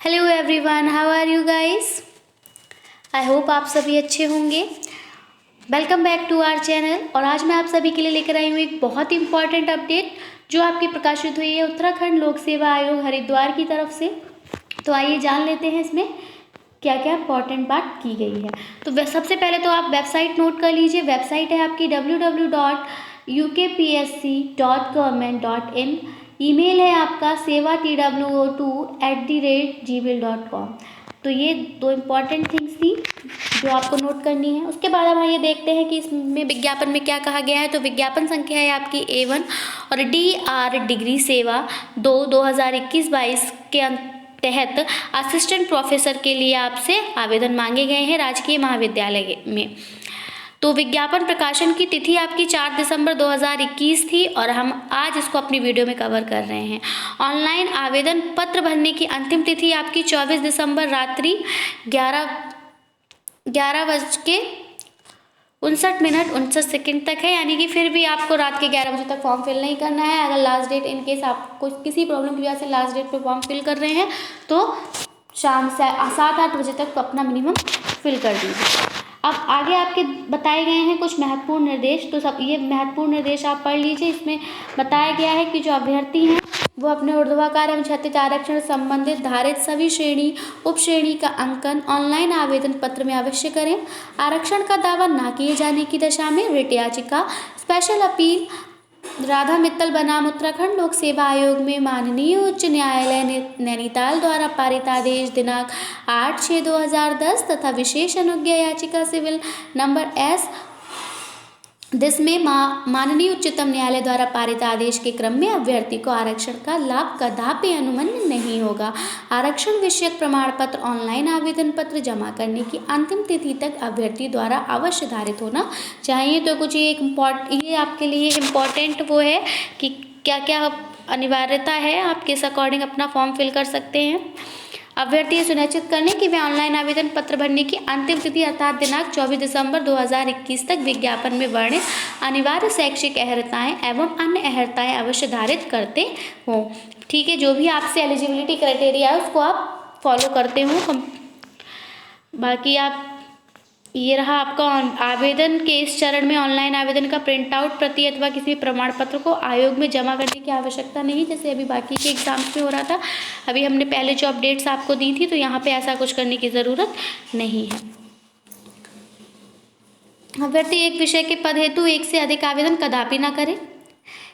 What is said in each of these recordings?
Hello everyone, how are you guys. I hope आप सभी अच्छे होंगे। Welcome back to our channel. और आज मैं आप सभी के लिए लेकर आई हूँ एक बहुत ही इम्पॉर्टेंट अपडेट जो आपकी प्रकाशित हुई है उत्तराखंड लोक सेवा आयोग हरिद्वार की तरफ से। तो आइए जान लेते हैं इसमें क्या क्या इंपॉर्टेंट बात की गई है। तो सबसे पहले तो आप वेबसाइट नोट कर लीजिए। वेबसाइट है आपकी www.ukpsc.government.in। ईमेल है आपका sevatwo2@gmail.com। तो ये दो इम्पॉर्टेंट थिंग्स थी जो आपको नोट करनी है। उसके बाद हम ये देखते हैं कि इसमें विज्ञापन में क्या कहा गया है। तो विज्ञापन संख्या है आपकी A1 और DR डिग्री सेवा 2021-22 के तहत असिस्टेंट प्रोफेसर के लिए आपसे आवेदन मांगे गए हैं राजकीय महाविद्यालय में। तो विज्ञापन प्रकाशन की तिथि आपकी 4 दिसंबर 2021 थी और हम आज इसको अपनी वीडियो में कवर कर रहे हैं। ऑनलाइन आवेदन पत्र भरने की अंतिम तिथि आपकी 24 दिसंबर रात्रि 11:59 तक है। यानी कि फिर भी आपको रात के 11 बजे तक फॉर्म फिल नहीं करना है। अगर लास्ट डेट इन केस आपको किसी प्रॉब्लम की वजह से लास्ट डेट पे फॉर्म फिल कर रहे हैं तो शाम से 7-8 बजे तक अपना मिनिमम फिल कर दीजिए। अब आगे आपके बताए गए हैं कुछ महत्वपूर्ण निर्देश। तो सब ये महत्वपूर्ण निर्देश आप पढ़ लीजिए। इसमें बताया गया है कि जो अभ्यर्थी हैं वो अपने ऊर्ध्वाधर एवं क्षैतिज आरक्षण संबंधित धारित सभी श्रेणी उप श्रेणी का अंकन ऑनलाइन आवेदन पत्र में अवश्य करें। आरक्षण का दावा न किए जाने की दशा में रिट याचिका स्पेशल अपील राधा मित्तल बनाम उत्तराखंड लोक सेवा आयोग में माननीय उच्च न्यायालय नैनीताल द्वारा पारित आदेश दिनांक 8/6/2010 तथा विशेष अनुज्ञा याचिका सिविल नंबर S जिसमें माननीय उच्चतम न्यायालय द्वारा पारित आदेश के क्रम में अभ्यर्थी को आरक्षण का लाभ कदापि अनुमन्य नहीं होगा। आरक्षण विषयक प्रमाण पत्र ऑनलाइन आवेदन पत्र जमा करने की अंतिम तिथि तक अभ्यर्थी द्वारा अवश्य धारित होना चाहिए। तो कुछ ये आपके लिए इम्पोर्टेंट वो है कि क्या क्या अनिवार्यता है, आप किस अकॉर्डिंग अपना फॉर्म फिल कर सकते हैं। अभ्यर्थी सुनिश्चित करने कि वे ऑनलाइन आवेदन पत्र भरने की अंतिम तिथि अर्थात दिनांक 24 दिसंबर 2021 तक विज्ञापन में वर्णित अनिवार्य शैक्षिक अर्हताएं एवं अन्य अर्हताएं अवश्य धारित करते हों। ठीक है, जो भी आपसे एलिजिबिलिटी क्राइटेरिया है उसको आप फॉलो करते हो। बाकी आप ये रहा आपका आवेदन के इस चरण में ऑनलाइन आवेदन का प्रिंट आउट प्रति अथवा किसी प्रमाण पत्र को आयोग में जमा करने की आवश्यकता नहीं, जैसे अभी बाकी के एग्जाम्स में हो रहा था। अभी हमने पहले जो अपडेट्स आपको दी थी तो यहाँ पे ऐसा कुछ करने की ज़रूरत नहीं है। अभ्यर्थी एक विषय के पद हेतु एक से अधिक आवेदन कदापि न करें।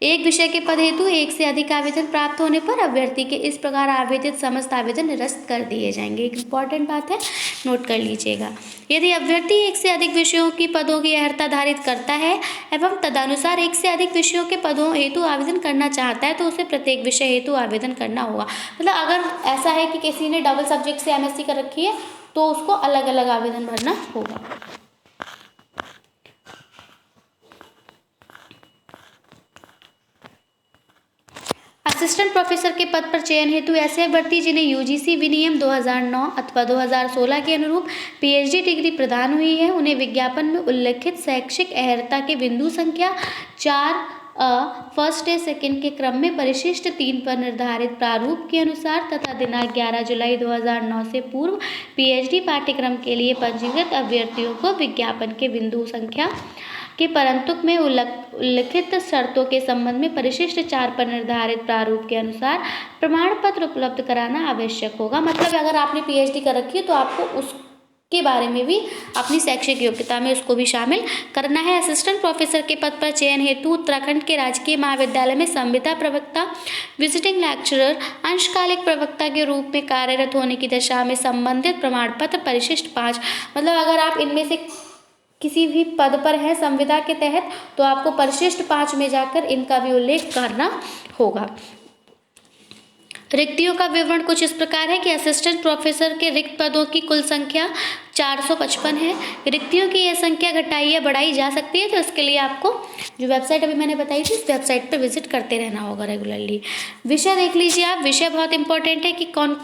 एक विषय के पद हेतु एक से अधिक आवेदन प्राप्त होने पर अभ्यर्थी के इस प्रकार आवेदित समस्त आवेदन निरस्त कर दिए जाएंगे। एक इम्पॉर्टेंट बात है, नोट कर लीजिएगा। यदि अभ्यर्थी एक से अधिक विषयों की पदों की अर्हता धारित करता है एवं तदनुसार एक से अधिक विषयों के पदों हेतु आवेदन करना चाहता है तो उसे प्रत्येक विषय हेतु आवेदन करना होगा। मतलब अगर ऐसा है कि किसी ने डबल सब्जेक्ट से MSc कर रखी है तो उसको अलग अलग आवेदन भरना होगा। असिस्टेंट प्रोफेसर के पद पर चयन हेतु ऐसे अभ्यर्थी जिन्हें UGC विनियम 2009 अथवा 2016 के अनुरूप PhD डिग्री प्रदान हुई है उन्हें विज्ञापन में उल्लेखित शैक्षिक अर्हता के बिंदु संख्या 4 फर्स्ट या सेकेंड के क्रम में परिशिष्ट 3 पर निर्धारित प्रारूप के अनुसार तथा दिनांक 11 जुलाई 2009 से पूर्व PhD पाठ्यक्रम के लिए पंजीकृत अभ्यर्थियों को विज्ञापन के बिंदु संख्या के परंतुक में उल्लिखित शर्तों के संबंध में परिशिष्ट 4 पर निर्धारित प्रारूप के अनुसार प्रमाण पत्र उपलब्ध कराना आवश्यक होगा। मतलब अगर आपने PhD कर रखी है तो आपको उसके बारे में भी अपनी शैक्षिक योग्यता में उसको भी शामिल करना है। असिस्टेंट प्रोफेसर के पद पर चयन हेतु उत्तराखंड के राजकीय महाविद्यालय में संविदा प्रवक्ता विजिटिंग लेक्चरर अंशकालिक प्रवक्ता के रूप में कार्यरत होने की दशा में संबंधित प्रमाण पत्र परिशिष्ट 5। मतलब अगर आप इनमें से किसी भी पद पर है संविदा के तहत तो आपको परिशिष्ट 5 में जाकर इनका भी उल्लेख करना होगा। रिक्तियों का विवरण कुछ इस प्रकार है कि असिस्टेंट प्रोफेसर के रिक्त पदों की कुल संख्या 455 है। रिक्तियों की यह संख्या घटाई या बढ़ाई जा सकती है, तो इसके लिए आपको जो वेबसाइट अभी मैंने बताई थी इस वेबसाइट पर विजिट करते रहना होगा रेगुलरली। विषय देख लीजिए आप, विषय बहुत इंपॉर्टेंट है कि कौन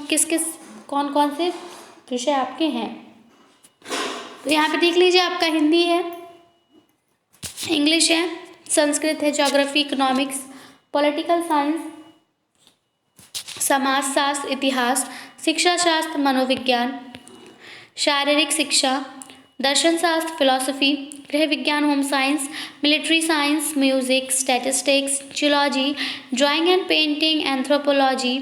कौन से विषय आपके हैं। तो यहाँ पे देख लीजिए आपका हिंदी है, इंग्लिश है, संस्कृत है, ज्योग्राफी, इकोनॉमिक्स, पॉलिटिकल साइंस, समाजशास्त्र, इतिहास, शिक्षा शास्त्र मनोविज्ञान, शारीरिक शिक्षा, दर्शन शास्त्र फिलॉसफी, गृह विज्ञान home science, military science, music, statistics, geology, drawing and painting, anthropology,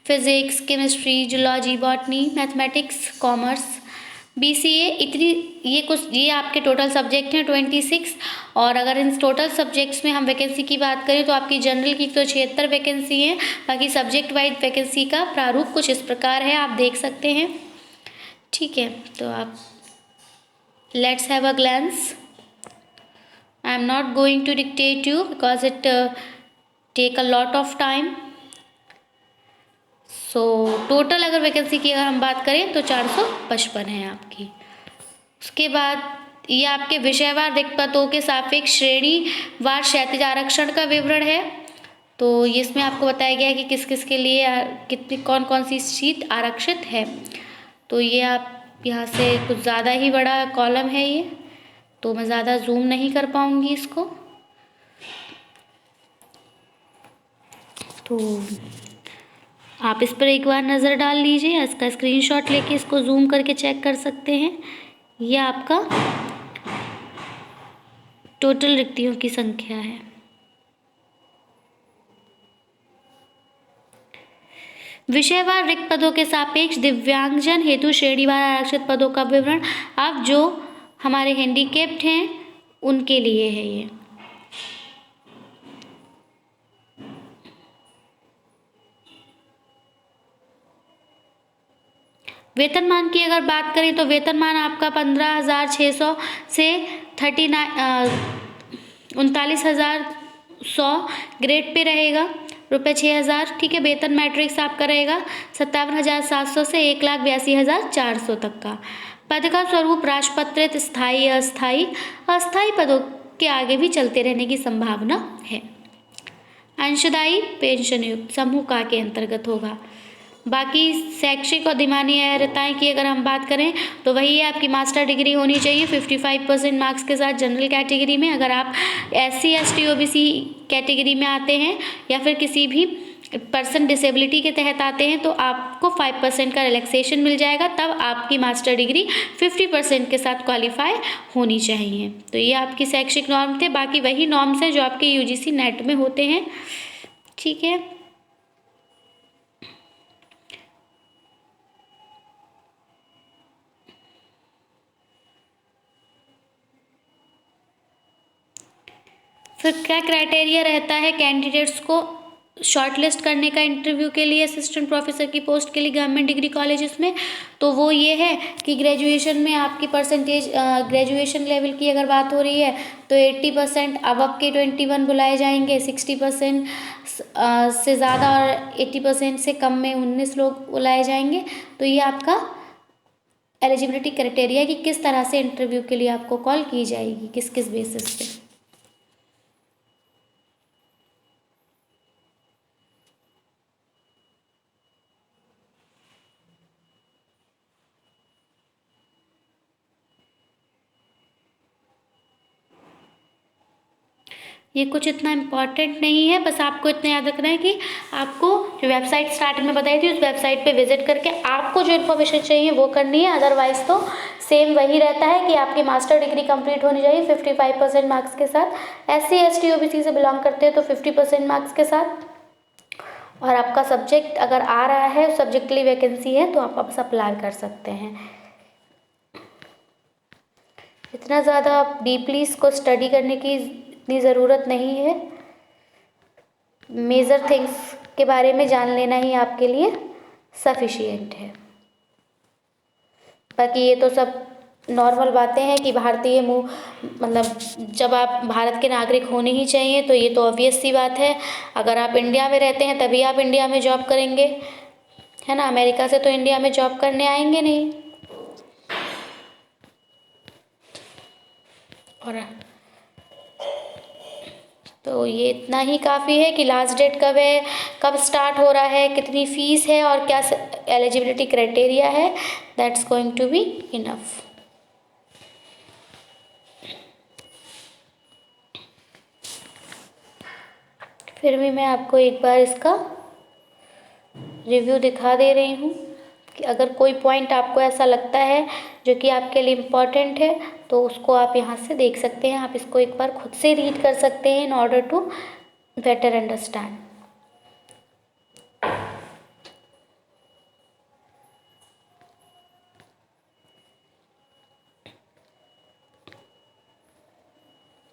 physics, chemistry, zoology, botany, mathematics, commerce, BCA। इतनी ये आपके टोटल सब्जेक्ट हैं 26। और अगर इन टोटल सब्जेक्ट्स में हम वैकेंसी की बात करें तो आपकी जनरल की तो 76 वैकेंसी हैं। बाकी सब्जेक्ट वाइज वैकेंसी का प्रारूप कुछ इस प्रकार है, आप देख सकते हैं। ठीक है, तो आप let's have a glance. I am not going to dictate you because it take a lot of time. So total अगर वैकेंसी की अगर हम बात करें तो 455 है आपकी। उसके बाद ये आपके विषयवार रिक्त पदों के सापेक्ष श्रेणीवार क्षैतिज आरक्षण का विवरण है। तो ये इसमें आपको बताया गया है कि किस किस के लिए कितनी कौन कौन सी सीट आरक्षित है। तो ये आप यहाँ से कुछ ज़्यादा ही बड़ा कॉलम है ये, तो मैं ज़्यादा जूम नहीं कर पाऊँगी इसको। तो आप इस पर एक बार नज़र डाल लीजिए, इसका स्क्रीनशॉट लेके इसको जूम करके चेक कर सकते हैं। यह आपका टोटल रिक्तियों की संख्या है। विषयवार रिक्त पदों के सापेक्ष दिव्यांगजन हेतु श्रेणीवार आरक्षित पदों का विवरण अब जो हमारे हैंडीकैप्ड हैं उनके लिए है ये। वेतनमान की अगर बात करें तो वेतनमान आपका 15,600 से 39,100 ग्रेड पे रहेगा, ₹6,000। ठीक है, वेतन मैट्रिक्स आपका रहेगा 57,700 से 1,82,400 तक का। पद का स्वरूप राजपत्रित, स्थायी, अस्थायी। अस्थायी पदों के आगे भी चलते रहने की संभावना है। अंशदायी पेंशन युक्त समूह का के अंतर्गत होगा। बाकी शैक्षिक और दिमागी अहर्यताएँ की अगर हम बात करें तो वही है, आपकी मास्टर डिग्री होनी चाहिए 55% मार्क्स के साथ जनरल कैटेगरी में। अगर आप SC ST OBC कैटेगरी में आते हैं या फिर किसी भी पर्सन डिसेबिलिटी के तहत आते हैं तो आपको 5% का रिलैक्सेशन मिल जाएगा, तब आपकी मास्टर डिग्री 50% के साथ क्वालिफाई होनी चाहिए। तो ये आपकी शैक्षिक नॉर्म थे। बाकी वही नॉर्म्स हैं जो आपके UGC नेट में होते हैं। ठीक है, फिर क्या क्राइटेरिया रहता है कैंडिडेट्स को शॉर्टलिस्ट करने का इंटरव्यू के लिए असिस्टेंट प्रोफेसर की पोस्ट के लिए गवर्नमेंट डिग्री कॉलेजेस में? तो वो ये है कि ग्रेजुएशन में आपकी परसेंटेज, ग्रेजुएशन लेवल की अगर बात हो रही है तो 80% अबव के 21 बुलाए जाएंगे, 60% से ज़्यादा और 80% से कम में 19 लोग बुलाए जाएंगे। तो ये आपका एलिजिबिलिटी क्राइटेरिया कि किस तरह से इंटरव्यू के लिए आपको कॉल की जाएगी, किस किस बेसिस पे। ये कुछ इतना इम्पॉर्टेंट नहीं है, बस आपको इतना याद रखना है कि आपको जो वेबसाइट स्टार्टिंग में बताई थी उस वेबसाइट पे विजिट करके आपको जो इन्फॉर्मेशन चाहिए वो करनी है। अदरवाइज़ तो सेम वही रहता है कि आपकी मास्टर डिग्री कंप्लीट होनी चाहिए 55% मार्क्स के साथ। SC ST OBC से बिलोंग करते हैं तो 50% मार्क्स के साथ। और आपका सब्जेक्ट अगर आ रहा है, उस सब्जेक्ट के लिए वैकेंसी है तो आप बस अप्लाई कर सकते हैं। इतना ज़्यादा डीपली इसको स्टडी करने की इतनी ज़रूरत नहीं है। मेजर थिंग्स के बारे में जान लेना ही आपके लिए सफिशिएंट है। बाकी ये तो सब नॉर्मल बातें हैं कि भारतीय मतलब जब आप भारत के नागरिक होने ही चाहिए, तो ये तो ऑब्वियस सी बात है। अगर आप इंडिया में रहते हैं तभी आप इंडिया में जॉब करेंगे, है ना। अमेरिका से तो इंडिया में जॉब करने आएंगे नहीं। और तो ये इतना ही काफ़ी है कि लास्ट डेट कब है, कब स्टार्ट हो रहा है, कितनी फ़ीस है और क्या एलिजिबिलिटी क्राइटेरिया है। That's going to be enough. फिर भी मैं आपको एक बार इसका रिव्यू दिखा दे रही हूँ कि अगर कोई पॉइंट आपको ऐसा लगता है जो कि आपके लिए इम्पॉर्टेंट है तो उसको आप यहाँ से देख सकते हैं। आप इसको एक बार खुद से रीड कर सकते हैं in order to better understand.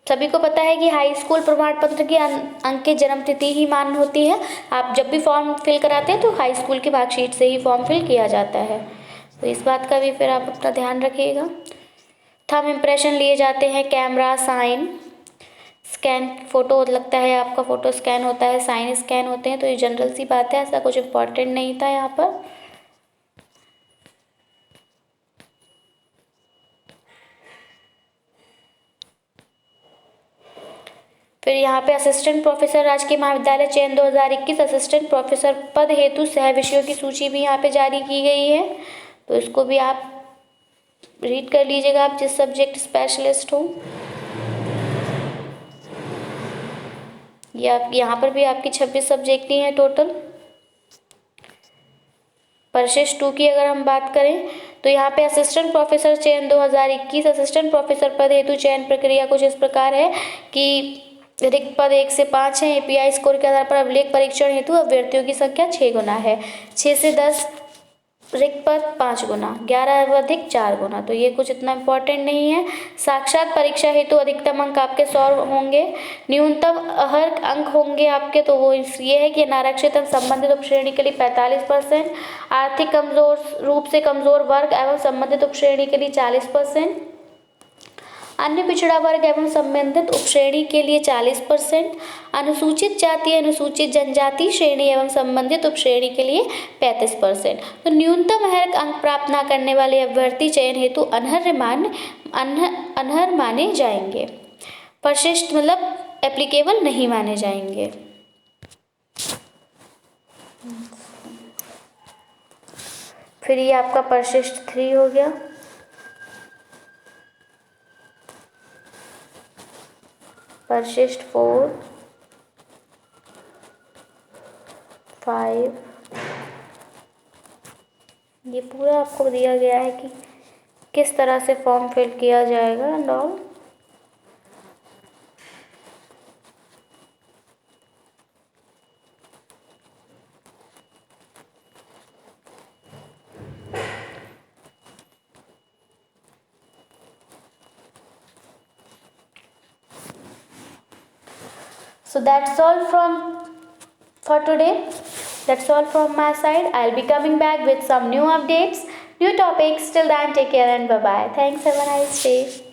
सभी को पता है कि हाई स्कूल प्रमाण पत्र की अंक की जन्म तिथि ही मान्य होती है। आप जब भी फॉर्म फिल कराते हैं तो हाई स्कूल की मार्कशीट से ही फॉर्म फिल किया जाता है, तो इस बात का भी फिर आप अपना ध्यान रखिएगा। थंब इम्प्रेशन लिए जाते हैं, कैमरा, साइन, स्कैन, फ़ोटो लगता है आपका, फ़ोटो स्कैन होता है, साइन स्कैन होते हैं। तो ये जनरल सी बात है, ऐसा कुछ इम्पोर्टेंट नहीं था यहाँ पर। फिर यहाँ पे असिस्टेंट प्रोफेसर राजकीय महाविद्यालय चयन 2021 असिस्टेंट प्रोफेसर पद हेतु सह विषयों की सूची भी यहाँ पे जारी की गई है, तो इसको भी आप रीड कर लीजिएगा, आप जिस सब्जेक्ट स्पेशलिस्ट हो। या यहाँ पर भी आपकी 26 सब्जेक्ट ही हैं टोटल। परिशिष्ट 2 की अगर हम बात करें तो यहाँ पे असिस्टेंट प्रोफेसर चयन 2021 असिस्टेंट प्रोफेसर पद हेतु चयन प्रक्रिया कुछ इस प्रकार है कि रिक्त पद 1 से 5 है। एपीआई स्कोर के आधार पर अभिलेख परीक्षण हेतु अभ्यर्थियों की संख्या 6 गुना है। 6 से 10 रिक्त पद 5 गुना, 11 अधिक 4 गुना, तो ये कुछ इतना इम्पोर्टेंट नहीं है। साक्षात परीक्षा हेतु अधिकतम अंक आपके 100 होंगे, न्यूनतम अर्हता अंक होंगे आपके, तो वो ये है कि अनारक्षित संबंधित उपश्रेणी के लिए 45%, आर्थिक कमजोर रूप से कमजोर वर्ग एवं संबंधित उपश्रेणी के लिए 40%, अन्य पिछड़ा वर्ग एवं संबंधित उपश्रेणी के लिए 40%, अनुसूचित जाति अनुसूचित जनजाति श्रेणी एवं संबंधित उपश्रेणी के लिए 35%। तो न्यूनतम अर्हता अंक प्राप्त न करने वाले अभ्यर्थी चयन हेतु अनर्ह माने जाएंगे, परिशिष्ट मतलब एप्लीकेबल नहीं माने जाएंगे। फिर ये आपका परिशिष्ट 3 हो गया। परिशिष्ट 4, 5, ये पूरा आपको दिया गया है कि किस तरह से फॉर्म फिल किया जाएगा and all. So that's all for today. That's all from my side. I'll be coming back with some new updates, new topics. Till then, take care and bye bye. Thanks. Have a nice day.